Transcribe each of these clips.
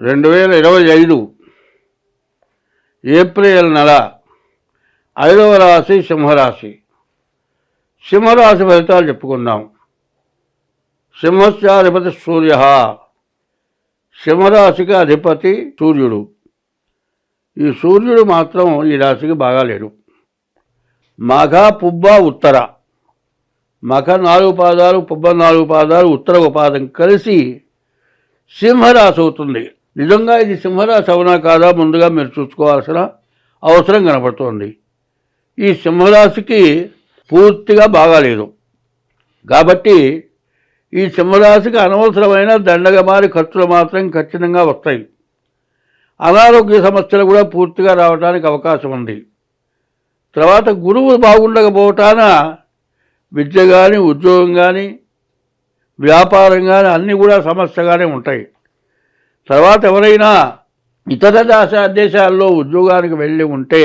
2025 April నెల 5వ రాశి సింహరాశి. సింహరాశి ఫలితాలు చెప్పుకుందాం. సింహస్య అధిపతి సూర్య. సింహరాశికి అధిపతి సూర్యుడు. ఈ సూర్యుడు మాత్రం ఈ రాశికి బాగాలేడు. మఘ పుబ్బ ఉత్తర, మఖ 4 పాదాలు, పుబ్బ 4 పాదాలు, ఉత్తర ఉపాదం కలిసి సింహరాశి అవుతుంది. నిజంగా ఇది సింహరాశి అవునా కాదా ముందుగా మీరు చూసుకోవాల్సిన అవసరం కనపడుతోంది. ఈ సింహరాశికి పూర్తిగా బాగాలేదు. కాబట్టి ఈ సింహరాశికి అనవసరమైన దండగమారి ఖర్చులు మాత్రం ఖచ్చితంగా వస్తాయి. అనారోగ్య సమస్యలు కూడా పూర్తిగా రావడానికి అవకాశం ఉంది. తర్వాత గురువు బాగుండకపోవటాన విద్య కానీ, ఉద్యోగం కానీ, వ్యాపారం కానీ అన్నీ కూడా సమస్యగానే ఉంటాయి. తర్వాత ఎవరైనా ఇతర దేశాల్లో ఉద్యోగానికి వెళ్ళి ఉంటే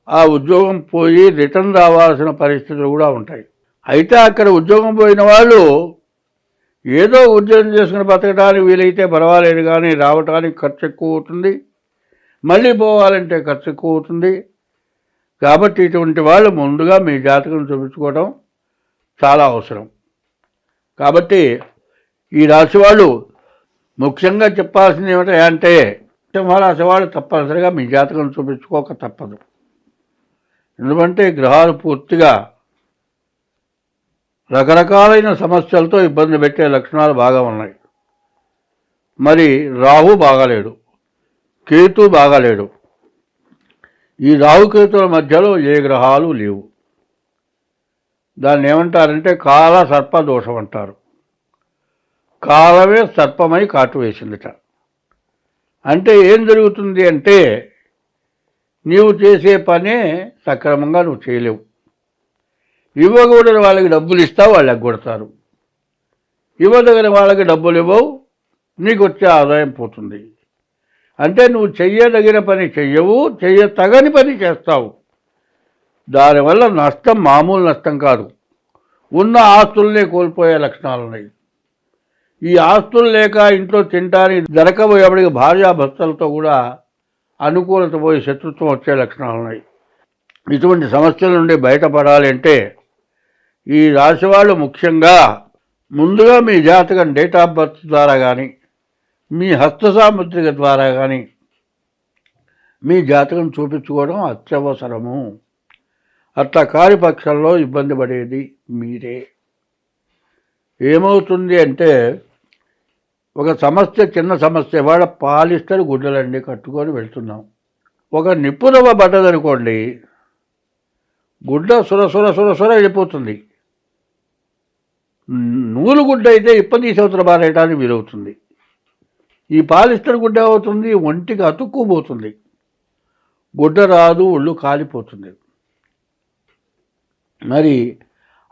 ఆ ఉద్యోగం పోయి రిటర్న్ రావాల్సిన పరిస్థితులు కూడా ఉంటాయి. అయితే అక్కడ ఉద్యోగం పోయిన వాళ్ళు ఏదో ఉద్యోగం చేసుకుని బతకడానికి వీలైతే పర్వాలేదు, కానీ రావటానికి ఖర్చు ఎక్కువ అవుతుంది, మళ్ళీ పోవాలంటే ఖర్చు ఎక్కువ అవుతుంది. కాబట్టి ఇటువంటి వాళ్ళు ముందుగా మీ జాతకం చూపించుకోవడం చాలా అవసరం. కాబట్టి ఈ రాశి వాళ్ళు ముఖ్యంగా చెప్పాల్సింది ఏమిటంటే సింహరాశి వాళ్ళు తప్పనిసరిగా మీ జాతకం చూపించుకోక తప్పదు. ఎందుకంటే గ్రహాలు పూర్తిగా రకరకాలైన సమస్యలతో ఇబ్బంది పెట్టే లక్షణాలు బాగా ఉన్నాయి. మరి రాహు బాగాలేడు, కేతు బాగాలేడు. ఈ రాహుకేతుల మధ్యలో ఏ గ్రహాలు లేవు. దాన్ని ఏమంటారంటే కాల సర్ప దోషం అంటారు. కాలమే సర్పమై కాటు వేసిందిట. అంటే ఏం జరుగుతుంది అంటే నీవు చేసే పనే సక్రమంగా నువ్వు చేయలేవు. ఇవ్వకూడని వాళ్ళకి డబ్బులు ఇస్తావు, వాళ్ళు ఎగ్గొడతారు. ఇవ్వదగిన వాళ్ళకి డబ్బులు ఇవ్వవు, నీకు వచ్చే ఆదాయం పోతుంది. అంటే నువ్వు చెయ్యదగిన పని చెయ్యవు, చెయ్యతగని పని చేస్తావు. దానివల్ల నష్టం మామూలు నష్టం కాదు. ఉన్న ఆస్తుల్నే కోల్పోయే లక్షణాలు ఉన్నాయి. ఈ ఆస్తులు లేక ఇంట్లో తినడానికి దొరకబోయేపటికి భార్యాభర్తలతో కూడా అనుకూలత పోయి శత్రుత్వం వచ్చే లక్షణాలు ఉన్నాయి. ఇటువంటి సమస్యల నుండి బయటపడాలి అంటే ఈ రాశి వాళ్ళు ముఖ్యంగా ముందుగా మీ జాతకం డేట్ ఆఫ్ బర్త్ ద్వారా కానీ, మీ హస్త సాముద్రిక ద్వారా కానీ మీ జాతకం చూపించుకోవడం అత్యవసరము. అట్లా కాని పక్షంలో ఇబ్బంది పడేది మీరే. ఏమవుతుంది అంటే ఒక సమస్య, చిన్న సమస్య, వాళ్ళ పాలిస్టర్ గుడ్డలన్నీ కట్టుకొని వెళ్తున్నాం. ఒక నిప్పురవ్వ పడ్డదనుకోండి, గుడ్డ సుర వెళ్ళిపోతుంది. నూలు గుడ్డ అయితే ఇప్పదీసవతల బారేయడానికి వీలవుతుంది. ఈ పాలిస్టర్ గుడ్డ అవుతుంది, ఒంటికి అతుక్కుపోతుంది. గుడ్డ రాదు, ఒళ్ళు కాలిపోతుంది. మరి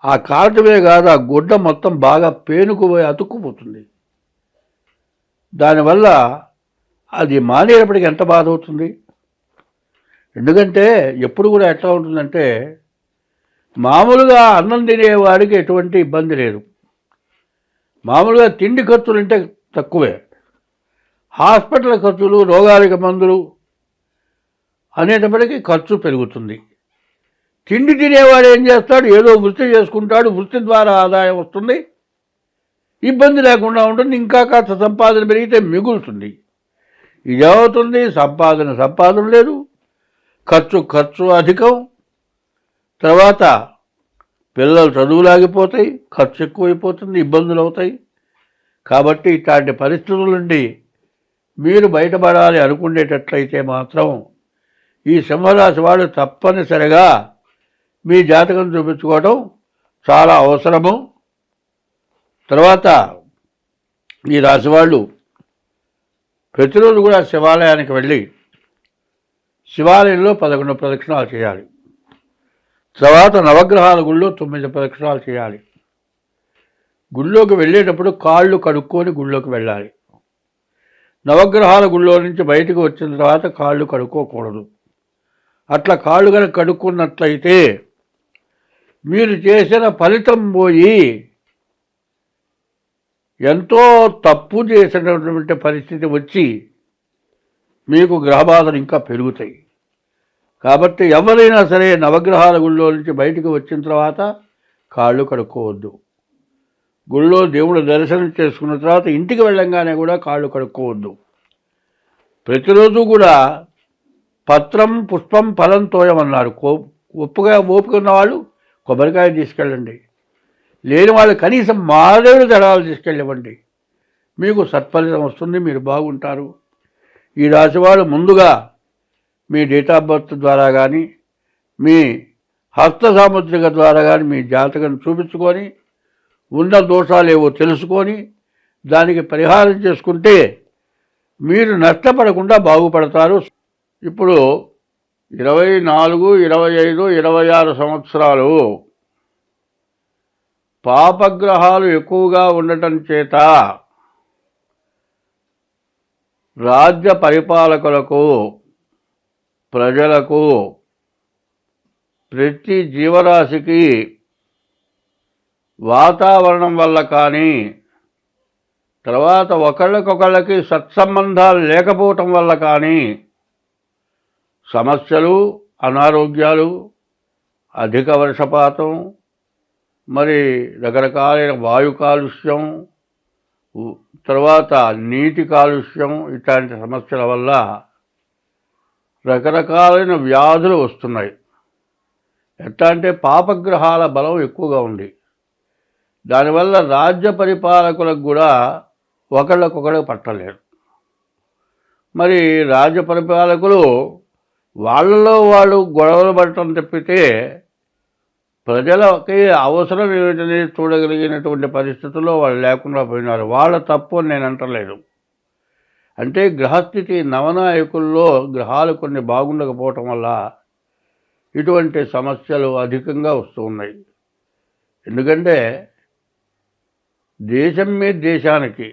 ఆ కాటమే కాదు, ఆ గుడ్డ మొత్తం బాగా పేనుకుపోయి అతుక్కుపోతుంది. దానివల్ల అది మానేటప్పటికి ఎంత బాధ అవుతుంది. ఎందుకంటే ఎప్పుడు కూడా ఎట్లా ఉంటుందంటే మామూలుగా అన్నం తినేవాడికి ఎటువంటి ఇబ్బంది లేదు. మామూలుగా తిండి ఖర్చులు అంటే తక్కువే. హాస్పిటల్ ఖర్చులు, రోగాలకు మందులు అనేటప్పటికీ ఖర్చు పెరుగుతుంది. తిండి తినేవాడు ఏం చేస్తాడు, ఏదో వృత్తి చేసుకుంటాడు, వృత్తి ద్వారా ఆదాయం వస్తుంది, ఇబ్బంది లేకుండా ఉంటుంది, ఇంకా కాస్త సంపాదన పెరిగితే మిగులుతుంది. ఇదేమవుతుంది, సంపాదన లేదు, ఖర్చు అధికం. తర్వాత పిల్లలు చదువులాగిపోతాయి, ఖర్చు ఎక్కువైపోతుంది, ఇబ్బందులు అవుతాయి. కాబట్టి ఇట్లాంటి పరిస్థితుల నుండి మీరు బయటపడాలి అనుకునేటట్లయితే మాత్రం ఈ సింహరాశి వాడు తప్పనిసరిగా మీ జాతకం చూపించుకోవడం చాలా అవసరము. తర్వాత ఈ రాశి వాళ్ళు ప్రతిరోజు కూడా శివాలయానికి వెళ్ళి శివాలయంలో 11 ప్రదక్షిణాలు చేయాలి. తర్వాత నవగ్రహాల గుళ్ళో 9 ప్రదక్షిణాలు చేయాలి. గుళ్ళోకి వెళ్ళేటప్పుడు కాళ్ళు కడుక్కొని గుళ్ళోకి వెళ్ళాలి. నవగ్రహాల గుళ్ళో నుంచి బయటకు వచ్చిన తర్వాత కాళ్ళు కడుక్కోకూడదు. అట్లా కాళ్ళు కనుక కడుక్కున్నట్లయితే మీరు చేసిన ఫలితం పోయి ఎంతో తప్పు చేసినటువంటి పరిస్థితి వచ్చి మీకు గ్రహబాధలు ఇంకా పెరుగుతాయి. కాబట్టి ఎవరైనా సరే నవగ్రహాల గుళ్ళో నుంచి బయటకు వచ్చిన తర్వాత కాళ్ళు కడుక్కోవద్దు. గుళ్ళో దేవుడు దర్శనం చేసుకున్న తర్వాత ఇంటికి వెళ్ళంగానే కూడా కాళ్ళు కడుక్కోవద్దు. ప్రతిరోజు కూడా పత్రం పుష్పం ఫలం తోయమన్నారు. ఓపిక ఉన్న వాళ్ళు కొబ్బరికాయ తీసుకెళ్ళండి, లేని వాళ్ళు కనీసం మారేడు దళాలు తీసుకెళ్ళివ్వండి. మీకు సత్ఫలితం వస్తుంది, మీరు బాగుంటారు. ఈ రాశి వాళ్ళు ముందుగా మీ డేట్ ఆఫ్ బర్త్ ద్వారా కానీ మీ హస్త సాముద్రిక ద్వారా కానీ మీ జాతకం చూపించుకొని ఉన్న దోషాలు ఏవో తెలుసుకొని దానికి పరిహారం చేసుకుంటే మీరు నష్టపడకుండా బాగుపడతారు. ఇప్పుడు 24, 25, 26 సంవత్సరాలు పాపగ్రహాలు ఎక్కువగా ఉండటం చేత రాజ్య పరిపాలకులకు, ప్రజలకు, ప్రతి జీవరాశికి వాతావరణం వల్ల కానీ, తర్వాత ఒకళ్ళకొకళ్ళకి సత్సంబంధాలు లేకపోవటం వల్ల కానీ సమస్యలు, అనారోగ్యాలు, అధిక వర్షపాతం, మరి రకరకాలైన వాయు కాలుష్యం, తర్వాత నీటి కాలుష్యం, ఇట్లాంటి సమస్యల వల్ల రకరకాలైన వ్యాధులు వస్తున్నాయి. ఎట్లా అంటే పాపగ్రహాల బలం ఎక్కువగా ఉంది. దానివల్ల రాజ్య పరిపాలకులకు కూడా ఒకళ్ళకొకళ్ళు పట్టలేరు. మరి రాజ్య పరిపాలకులు వాళ్ళలో వాళ్ళు గొడవలు పడటం తప్పితే ప్రజలకి అవసరం ఏమిటనే చూడగలిగినటువంటి పరిస్థితుల్లో వాళ్ళు లేకుండా పోయినారు. వాళ్ళ తప్పు అని నేను అంటలేదు. అంటే గ్రహస్థితి నవనాయకుల్లో గ్రహాలు కొన్ని బాగుండకపోవటం వల్ల ఇటువంటి సమస్యలు అధికంగా వస్తూ ఉన్నాయి. ఎందుకంటే దేశం మీద దేశానికి,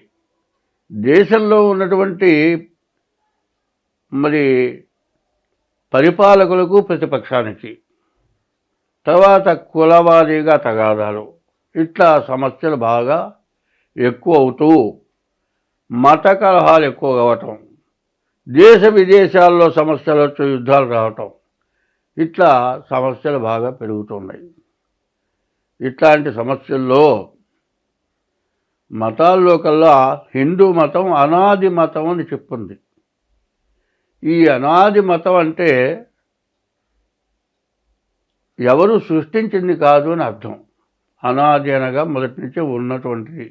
దేశంలో ఉన్నటువంటి మరి పరిపాలకులకు, ప్రతిపక్షానికి, తర్వాత కులవారీగా తగాదాలు, ఇట్లా సమస్యలు బాగా ఎక్కువ అవుతూ మత కలహాలు ఎక్కువ కావటం, దేశ విదేశాల్లో సమస్యలు వచ్చి యుద్ధాలు రావటం, ఇట్లా సమస్యలు బాగా పెరుగుతున్నాయి. ఇట్లాంటి సమస్యల్లో మతాల్లో కల్లా హిందూ మతం అనాది మతం అని చెప్పింది. ఈ అనాది మతం అంటే ఎవరు సృష్టించింది కాదు అని అర్థం. అనాది అనగా మొదటి నుంచి ఉన్నటువంటిది,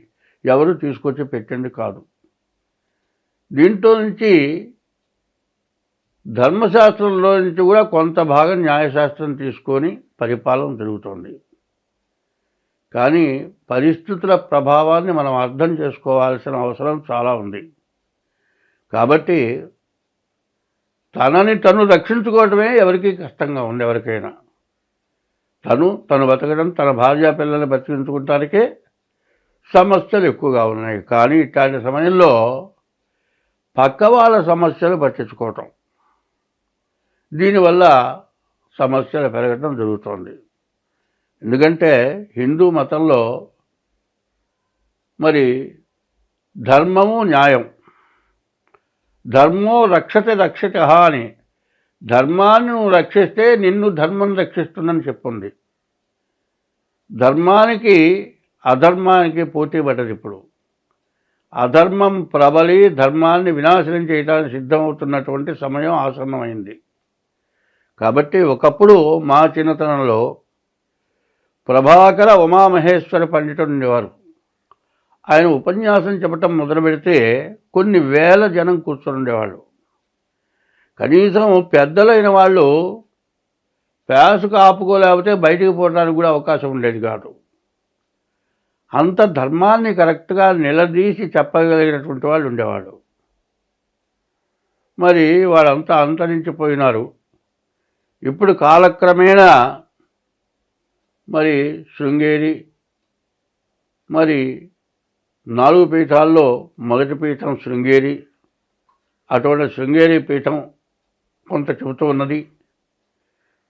ఎవరు తీసుకొచ్చి పెట్టింది కాదు. దీంట్లో నుంచి ధర్మశాస్త్రంలో నుంచి కూడా కొంత భాగం న్యాయశాస్త్రం తీసుకొని పరిపాలన జరుగుతుంది. కానీ పరిస్థితుల ప్రభావాన్ని మనం అర్థం చేసుకోవాల్సిన అవసరం చాలా ఉంది. కాబట్టి తనని తను రక్షించుకోవడమే ఎవరికి కష్టంగా ఉంది. ఎవరికైనా తను బతకడం, తన భార్య పిల్లల్ని బతికించుకోవటానికే సమస్యలు ఎక్కువగా ఉన్నాయి. కానీ ఇట్లాంటి సమయంలో పక్క వాళ్ళ సమస్యలు పట్టించుకోవటం, దీనివల్ల సమస్యలు పెరగటం జరుగుతోంది. ఎందుకంటే హిందూ మతంలో మరి ధర్మము, న్యాయం, ధర్మో రక్షతే రక్షిత అని, ధర్మాన్ని నువ్వు రక్షిస్తే నిన్ను ధర్మం రక్షిస్తుందని చెప్పుంది. ధర్మానికి అధర్మానికి పోటీ పడ్డది. ఇప్పుడు అధర్మం ప్రబలి ధర్మాన్ని వినాశనం చేయడానికి సిద్ధమవుతున్నటువంటి సమయం ఆసన్నమైంది. కాబట్టి ఒకప్పుడు మా చిన్నతనంలో ప్రభాకర ఉమామహేశ్వర పండితుడు ఉండేవారు. ఆయన ఉపన్యాసం చెప్పటం మొదలు పెడితే కొన్ని వేల జనం కూర్చొని ఉండేవాళ్ళు. కనీసం పెద్దలైన వాళ్ళు ప్యాసుకు ఆపుకోలేకపోతే బయటికి పోవడానికి కూడా అవకాశం ఉండేది కాదు. అంత ధర్మాన్ని కరెక్ట్గా నిలదీసి చెప్పగలిగినటువంటి వాళ్ళు ఉండేవాళ్ళు. మరి వాళ్ళంతా అంతరించిపోయినారు. ఇప్పుడు కాలక్రమేణా మరి శృంగేరి, మరి 4 పీఠాల్లో మొదటి పీఠం శృంగేరి, అటువంటి శృంగేరి పీఠం కొంత చెబుతూ ఉన్నది.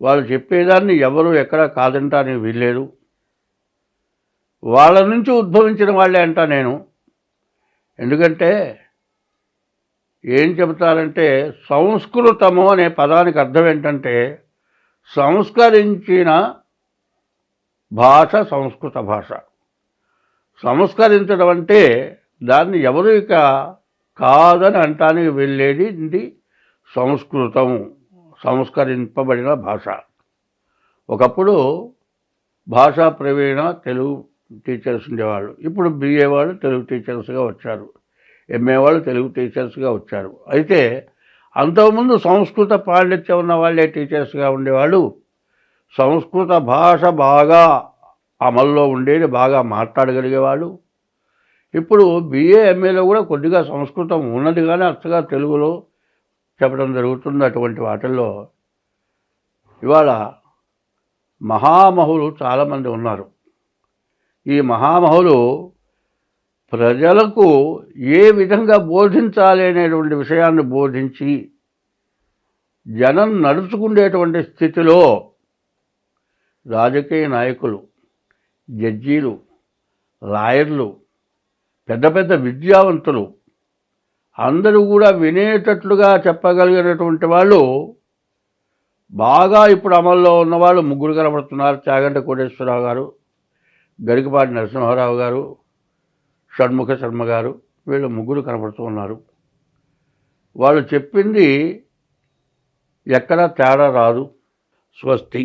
వాళ్ళు చెప్పేదాన్ని ఎవరు ఎక్కడ కాదంటానికి వీల్లేదు. వాళ్ళ నుంచి ఉద్భవించిన వాళ్ళే అంటా నేను. ఎందుకంటే ఏం చెబుతారంటే సంస్కృతము అనే పదానికి అర్థం ఏంటంటే సంస్కరించిన భాష సంస్కృత భాష. సంస్కరించడం అంటే దాన్ని ఎవరు ఇక కాదని అంటానికి వెళ్ళేది ఇది సంస్కృతం, సంస్కరింపబడిన భాష. ఒకప్పుడు భాషా ప్రవీణ తెలుగు టీచర్స్ ఉండేవాళ్ళు, ఇప్పుడు బిఏ వాళ్ళు తెలుగు టీచర్స్గా వచ్చారు, ఎంఏ వాళ్ళు తెలుగు టీచర్స్గా వచ్చారు. అయితే అంతకుముందు సంస్కృత పాండిత్యం ఉన్న వాళ్ళే టీచర్స్గా ఉండేవాళ్ళు. సంస్కృత భాష బాగా అమల్లో ఉండేది, బాగా మాట్లాడగలిగేవాళ్ళు. ఇప్పుడు బిఏ ఎంఏలో కూడా కొద్దిగా సంస్కృతం ఉన్నది, కానీ అచ్చగా తెలుగులో చెప్పడం జరుగుతుంది. అటువంటి వాటిల్లో ఇవాళ మహామహులు చాలామంది ఉన్నారు. ఈ మహామహులు ప్రజలకు ఏ విధంగా బోధించాలి అనేటువంటి విషయాన్ని బోధించి జనం నడుచుకునేటువంటి స్థితిలో రాజకీయ నాయకులు, జడ్జీలు, లాయర్లు, పెద్ద పెద్ద విద్యావంతులు అందరూ కూడా వినేటట్లుగా చెప్పగలిగినటువంటి వాళ్ళు బాగా ఇప్పుడు అమల్లో ఉన్నవాళ్ళు ముగ్గురు కనబడుతున్నారు. చాగంటి కోటేశ్వరరావు గారు, గరికపాటి నరసింహారావు గారు, షణ్ముఖ శర్మ గారు, వీళ్ళు ముగ్గురు కనబడుతూ ఉన్నారు. వాళ్ళు చెప్పింది ఎక్కడా తేడా రాదు. స్వస్తి.